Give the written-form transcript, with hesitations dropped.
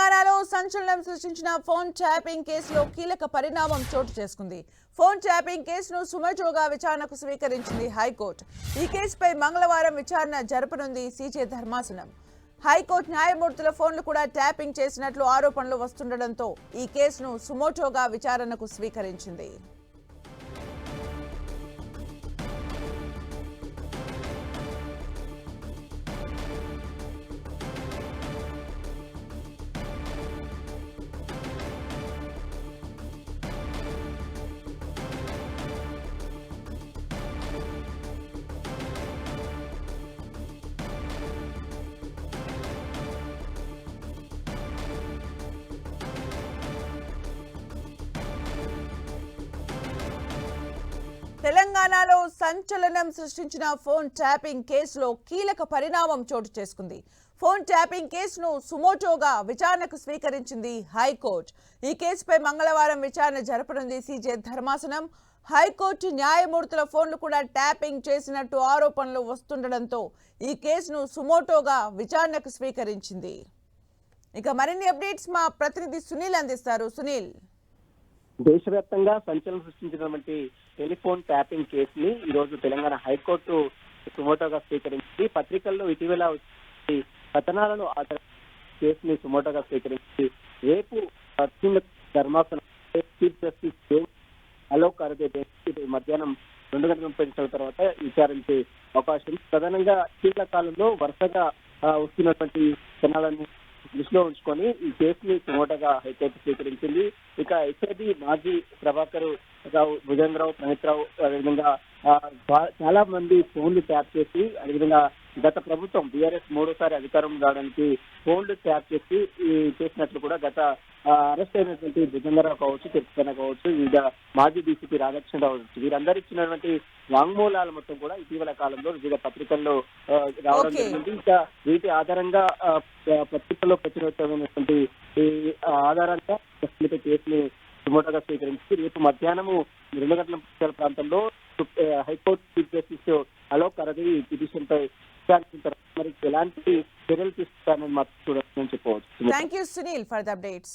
తెలంగాణలో సంచలనం సృష్టించిన ఫోన్ ట్యాపింగ్ కేసులో కీలక పరిణామం చోటు చేసుకుంది. ఫోన్ ట్యాపింగ్ కేసును సుమోటోగా విచారణకు స్వీకరించింది హైకోర్టు. ఈ కేసుపై మంగళవారం విచారణ జరపనుంది సీజే ధర్మాసనం. హైకోర్టు న్యాయమూర్తుల ఫోన్లు కూడా ట్యాపింగ్ చేసినట్లు ఆరోపణలు వస్తుండటంతో ఈ కేసును సుమోటోగా విచారణకు స్వీకరించింది. తెలంగాణలో సంచలనం సృష్టించిన ఫోన్ ట్యాపింగ్ కేసులో కీలక పరిణామం చోటు చేసుకుంది. ఫోన్ ట్యాపింగ్ కేసును సుమోటోగా విచారణకు స్వీకరించింది హైకోర్టు. ఈ కేసుపై మంగళవారం విచారణ జరపనుంది సీజే ధర్మాసనం. హైకోర్టు న్యాయమూర్తుల ఫోన్లు కూడా ట్యాపింగ్ చేసినట్టు ఆరోపణలు వస్తుండటంతో ఈ కేసును సుమోటోగా విచారణకు స్వీకరించింది. ఇక మరిన్ని అప్డేట్స్ మా ప్రతినిధి సునీల్ అందిస్తారు. సునీల్, దేశవ్యాప్తంగా సంచలనం సృష్టించినటువంటి టెలిఫోన్ ట్యాపింగ్ కేసుని ఈ రోజు తెలంగాణ హైకోర్టు సుమోటోగా స్వీకరించి పత్రికల్లో ఇటీవల కథనాలను కేసుని సుమోటోగా స్వీకరించి రేపు ధర్మాసనం చీఫ్ జస్టిస్ అలోక్ అరదే మధ్యాహ్నం 2 గంటల 30 నిమిషాల తర్వాత విచారించే అవకాశం. ప్రధానంగా ఇటీవల కాలంలో వరుసగా వస్తున్నటువంటి కథనాలను దృష్టిలో ఉంచుకొని ఈ కేసుని సుమోటోగా హైకోర్టు స్వీకరించింది. ఇక ఎస్ఐబి మాజీ ప్రభాకర్ రావు, భుజంగరావు, ప్రణీత్ రావు, అదేవిధంగా చాలా మంది ఫోన్లు ట్యాప్ చేసి, అదేవిధంగా గత ప్రభుత్వం బీఆర్ఎస్ 3వ అధికారం రావడానికి ఫోన్లు ట్యాప్ చేసి చేసినట్లు కూడా గత అరెస్ట్ అయినటువంటి భుజంగరావు కావచ్చు, తిరుపతి కావచ్చు, వివిధ మాజీ డీసీపీ రాధాకృష్ణరావు కావచ్చు, వీరందరూ ఇచ్చినటువంటి వాంగ్మూలాలు మొత్తం కూడా ఇటీవల కాలంలో వివిధ పత్రికల్లో రావడం జరిగింది. ఇంకా వీటి ఆధారంగా పత్రికల్లో ప్రచురితమైనటువంటి ఆధారంగా కేసుని సుమోటోగా స్వీకరించి రేపు మధ్యాహ్నము 2 గంటల 30 నిమిషాల ప్రాంతంలో హైకోర్టు చీఫ్ జస్టిస్ అలోక్ అరదే ఈ పిటిషన్ పై విచారించిన తర్వాత మరి ఎలాంటి చర్యలు తీసుకుంటారని మాత్రం చూడాలని చెప్పవచ్చు. Thank you Sunil for the updates.